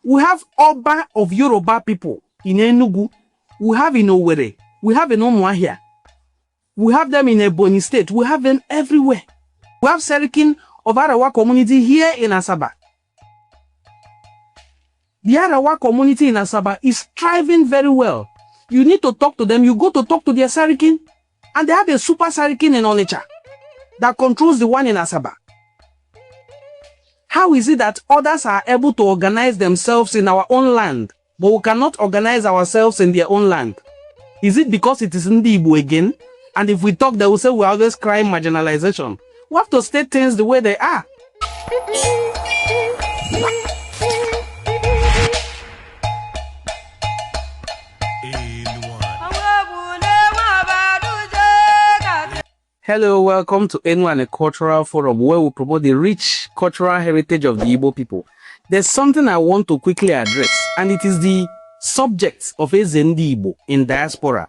We have Oba of Yoruba people in Enugu. We have in Owerri. We have in Umuahia. We have them in Ebonyi State. We have them everywhere. We have Serikin of Arawa community here in Asaba. The Arawa community in Asaba is thriving very well. You need to talk to them. You go to talk to their Serikin, and they have a super Serikin in Onitsha that controls the one in Asaba. How is it that others are able to organize themselves in our own land, but we cannot organize ourselves in their own land? Is it because it is Ndi Igbo again? And if we talk, they will say we always cry marginalization. We have to state things the way they are. Hello, welcome to N1, a cultural forum where we promote the rich cultural heritage of the Igbo people. There's something I want to quickly address, and it is the subject of Ezenibo in diaspora.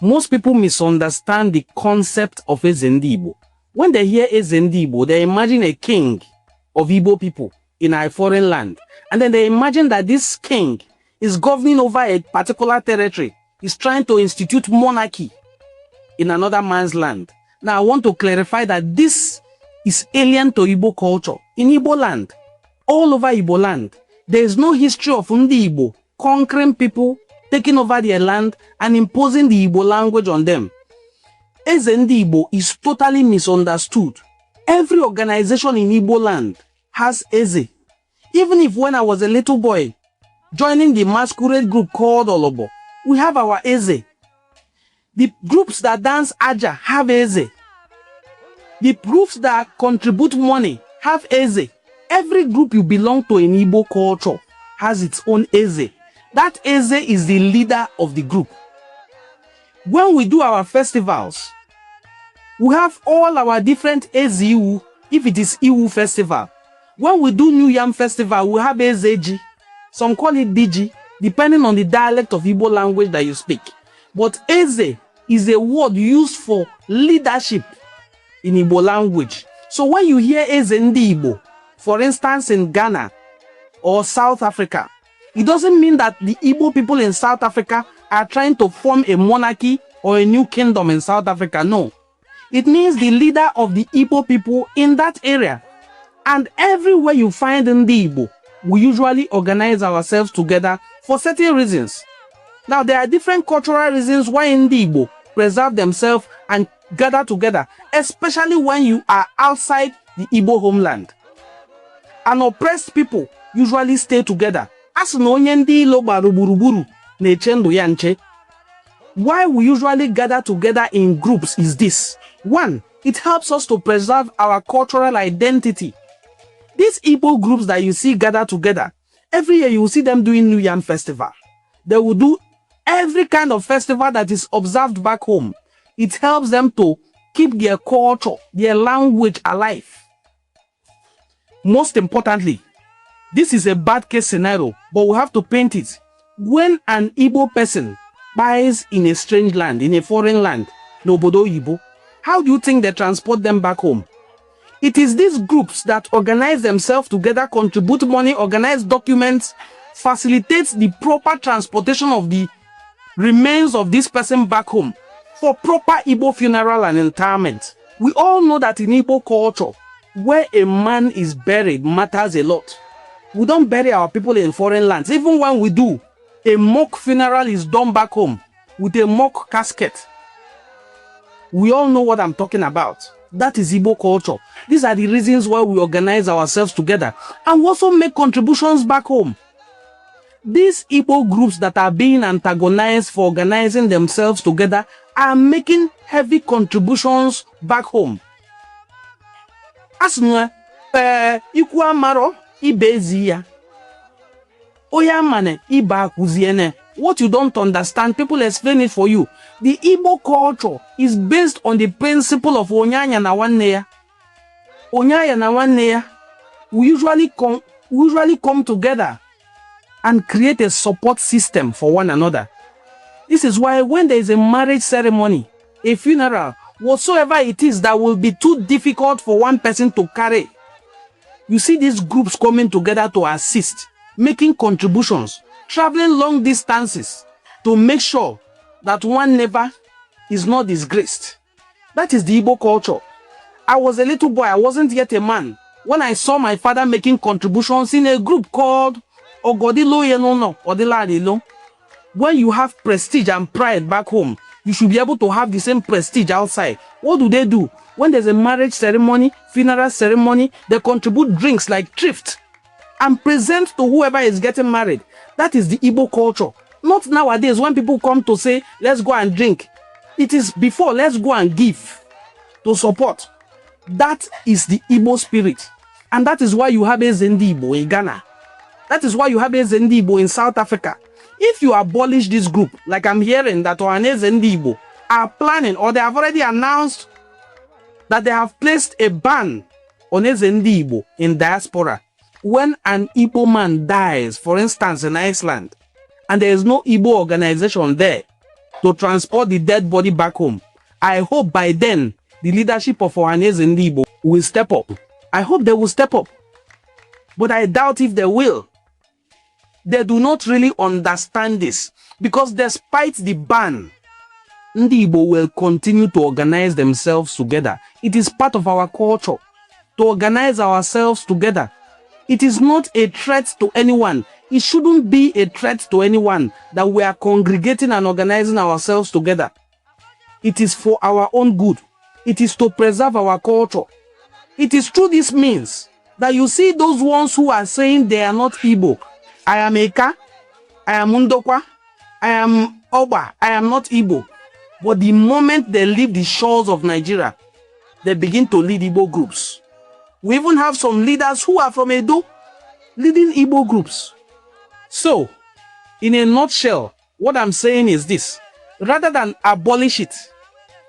Most people misunderstand the concept of Ezenibo. When they hear Ezenibo, they imagine a king of Igbo people in a foreign land. And then they imagine that this king is governing over a particular territory. He's trying to institute monarchy in another man's land. Now, I want to clarify that this is alien to Igbo culture. In Igbo land, all over Igbo land, there is no history of Ndi Igbo conquering people, taking over their land, and imposing the Igbo language on them. Ezenibo is totally misunderstood. Every organization in Igbo land has Eze. Even if when I was a little boy, joining the masquerade group called Olobo, we have our Eze. The groups that dance Aja have Eze. The groups that contribute money have Eze. Every group you belong to in Igbo culture has its own Eze. That Eze is the leader of the group. When we do our festivals, we have all our different Eziwu, if it is Iwu festival. When we do New Yam festival, we have Ezeji. Some call it Digi, depending on the dialect of Igbo language that you speak. But Eze is a word used for leadership in Igbo language. So when you hear Ezenibo, for instance in Ghana or South Africa, it doesn't mean that the Igbo people in South Africa are trying to form a monarchy or a new kingdom in South Africa. No. It means the leader of the Igbo people in that area. And everywhere you find Ndi Igbo, we usually organize ourselves together for certain reasons. Now, there are different cultural reasons why Ndi Igbo preserve themselves and gather together, especially when you are outside the Igbo homeland. An oppressed people usually stay together. Why we usually gather together in groups is this. One, it helps us to preserve our cultural identity. These Igbo groups that you see gather together, every year you will see them doing New Yam Festival. They will do every kind of festival that is observed back home. It helps them to keep their culture, their language alive. Most importantly, this is a bad case scenario, but we have to paint it. When an Igbo person buys in a strange land, in a foreign land, Nobodo Igbo, how do you think they transport them back home? It is these groups that organize themselves together, contribute money, organize documents, facilitates the proper transportation of the remains of this person back home for proper Igbo funeral and interment. We all know that in Igbo culture, where a man is buried matters a lot. We don't bury our people in foreign lands. Even when we do, a mock funeral is done back home with a mock casket. We all know what I'm talking about. That is Igbo culture. These are the reasons why we organize ourselves together and we also make contributions back home. These Igbo groups that are being antagonized for organizing themselves together are making heavy contributions back home. Asnwe, ikwu amaro ibezi ya. Oya mane iba kuziene. What you don't understand, people explain it for you. The Igbo culture is based on the principle of onyanya na wanneya. Onyanya na wanneya. We usually come together and create a support system for one another. This is why when there is a marriage ceremony, a funeral, whatsoever it is that will be too difficult for one person to carry, you see these groups coming together to assist. making contributions, traveling long distances to make sure that one neighbor is not disgraced. That is the Igbo culture. I was a little boy, I wasn't yet a man, when I saw my father making contributions in a group called Ogodilo Yenono Odiladilo. When you have prestige and pride back home, you should be able to have the same prestige outside. What do? When there's a marriage ceremony, funeral ceremony, they contribute drinks like thrift and present to whoever is getting married. That is the Igbo culture. Not nowadays when people come to say, let's go and drink. It is before, let's go and give to support. That is the Igbo spirit. And that is why you have Ezenibo in Ghana. That is why you have Ezenibo in South Africa. If you abolish this group, like I'm hearing that Ezenibo are planning, or they have already announced that they have placed a ban on Ezenibo in diaspora. When an Igbo man dies, for instance in Iceland, and there is no Igbo organization there to transport the dead body back home, I hope by then the leadership of Ezenibo will step up. I hope they will step up. But I doubt if they will. They do not really understand this, because despite the ban, Ndi Igbo will continue to organize themselves together. It is part of our culture to organize ourselves together. It is not a threat to anyone. It shouldn't be a threat to anyone that we are congregating and organizing ourselves together. It is for our own good. It is to preserve our culture. It is through this means that you see those ones who are saying they are not Igbo. I am Eka, I am Undokwa, I am Oba, I am not Igbo. But the moment they leave the shores of Nigeria, they begin to lead Igbo groups. We even have some leaders who are from Edo leading Igbo groups. So, in a nutshell, what I'm saying is this: rather than abolish it,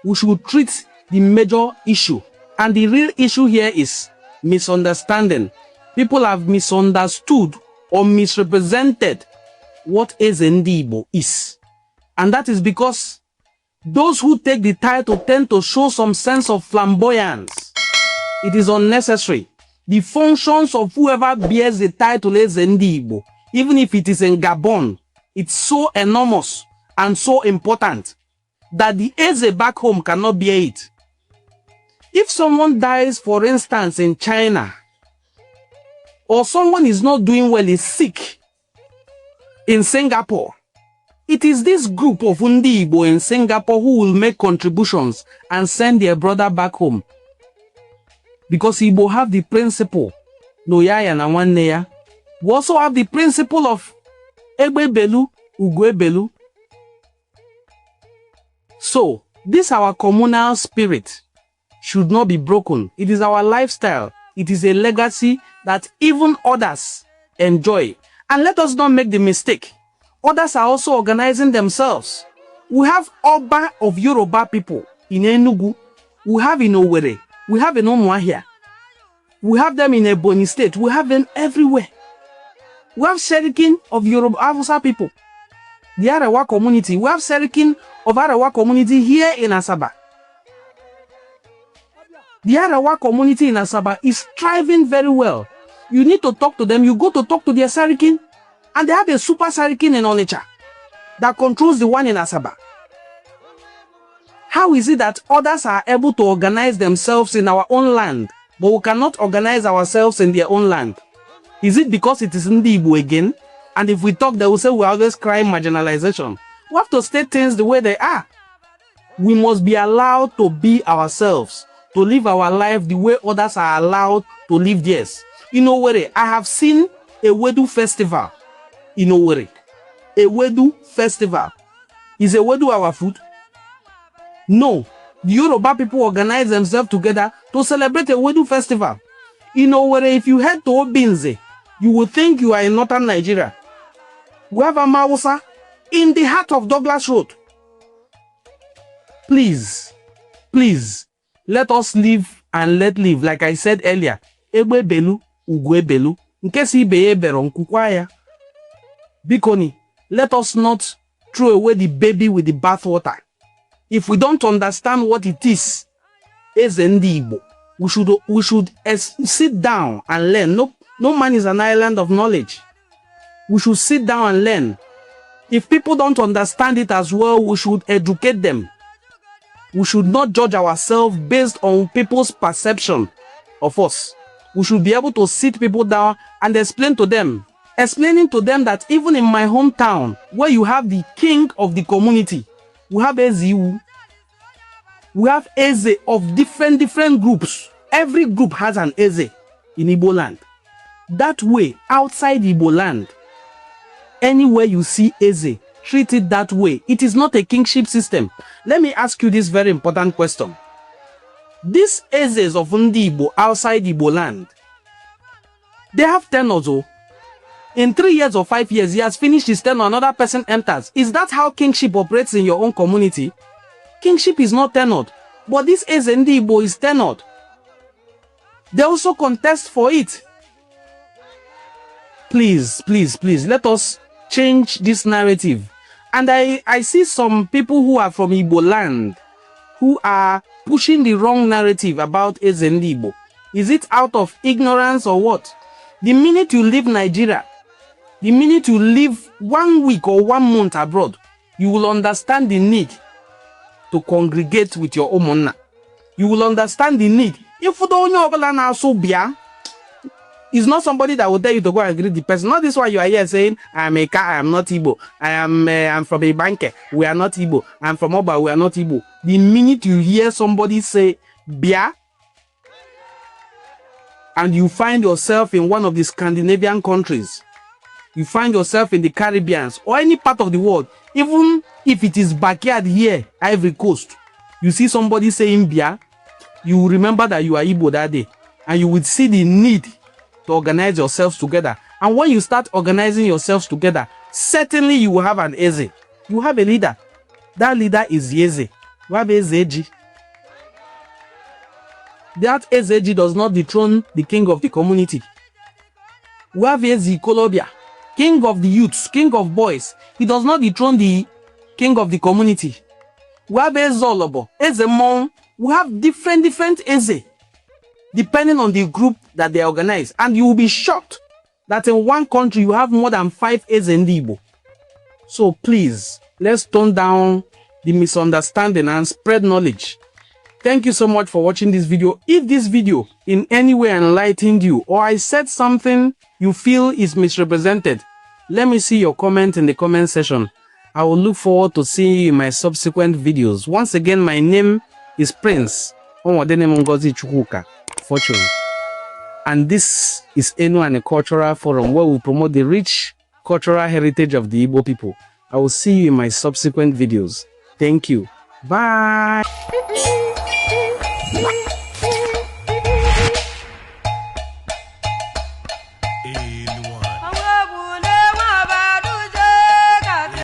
we should treat the major issue. And the real issue here is misunderstanding. People have misunderstood or misrepresented what Ezenibo is. And that is because those who take the title tend to show some sense of flamboyance. It is unnecessary. The functions of whoever bears the title Ezenibo, even if it is in Gabon, it's so enormous and so important that the Eze back home cannot bear it. If someone dies, for instance, in China, or someone is not doing well, is sick in Singapore, it is this group of Ndi Igbo in Singapore who will make contributions and send their brother back home. Because Igbo have the principle, no yaya na nwanne ya. We also have the principle of Egbe Belu, Ugwe Belu. So, this our communal spirit should not be broken. It is our lifestyle. It is a legacy that even others enjoy. And let us not make the mistake. Others are also organizing themselves. We have Oba of Yoruba people in Enugu. We have in Owerri. We have in Umuahia. We have them in Ebonyi State. We have them everywhere. We have Serikin of Yoruba Hausa people, the Arewa community. We have Serikin of Arewa community here in Asaba. The Arewa community in Asaba is thriving very well. You need to talk to them. You go to talk to their Serikin, and they have a super Serikin in Onitsha that controls the one in Asaba. How is it that others are able to organize themselves in our own land, but we cannot organize ourselves in their own land? Is it because it is Ndi Igbo again? And if we talk, they will say we always cry marginalization. We have to state things the way they are. We must be allowed to be ourselves, to live our life the way others are allowed to live theirs. In Owerri, I have seen a Wedu festival in Owerri. A Wedu festival. Is a Wedu our food? No. The Yoruba people organize themselves together to celebrate a Wedu festival. In Owerri, if you head to Obinze, you will think you are in northern Nigeria. We have a Hausa in the heart of Douglas Road. Please, please, let us live and let live. Like I said earlier, Egbe Belu, Ugwe Belu. Nkesi Ibeye Bero Nkukwaya. Bikoni, let us not throw away the baby with the bathwater. If we don't understand what it is, Ndi Igbo, we should sit down and learn. No man is an island of knowledge. We should sit down and learn. If people don't understand it as well, we should educate them. We should not judge ourselves based on people's perception of us. We should be able to sit people down and explain to them. Explaining to them that even in my hometown, where you have the king of the community, we have Ezenibo, we have Eze of different groups. Every group has an Eze in Igbo land. That way, outside Igbo land, anywhere you see Eze, treat it that way. It is not a kingship system. Let me ask you this very important question. These Ezes of Ndi Igbo outside Igbo land, they have tenures. In 3 years or 5 years, he has finished his tenure, another person enters. Is that how kingship operates in your own community? Kingship is not tenured, but this Ezenibo is tenured. They also contest for it. Please, let us change this narrative. And I see some people who are from Igbo land who are pushing the wrong narrative about Ezenibo. Is it out of ignorance or what? The minute you leave Nigeria, the minute you live 1 week or 1 month abroad, you will understand the need to congregate with your omonna. You will understand the need. If you don't know so bia, it's not somebody that will tell you to go and greet the person. Not this why you are here saying, I am not Igbo. I'm from a banker. We are not Igbo. I'm from Oba. We are not Igbo. The minute you hear somebody say bia, and you find yourself in one of the Scandinavian countries, you find yourself in the Caribbean or any part of the world, even if it is backyard here, Ivory Coast, you see somebody saying bia, you will remember that you are Igbo that day, and you will see the need to organize yourselves together. And when you start organizing yourselves together, certainly you will have an Eze. You have a leader. That leader is Eze. You have Ezeji. That Ezeji does not dethrone the king of the community. We have Eze Kolobia, king of the youths, king of boys. He does not dethrone the king of the community. We have Ezolobo, Ezemon. We have different Eze, depending on the group that they organize. And you will be shocked that in one country you have more than 5 Ezenibo. So please, let's tone down the misunderstanding and spread knowledge. Thank you so much for watching this video. If this video in any way enlightened you, or I said something you feel is misrepresented, let me see your comment in the comment section. I will look forward to seeing you in my subsequent videos. Once again, my name is Prince Fortune. And this is Enu and a Cultural Forum, where we promote the rich cultural heritage of the Igbo people. I will see you in my subsequent videos. Thank you. Bye.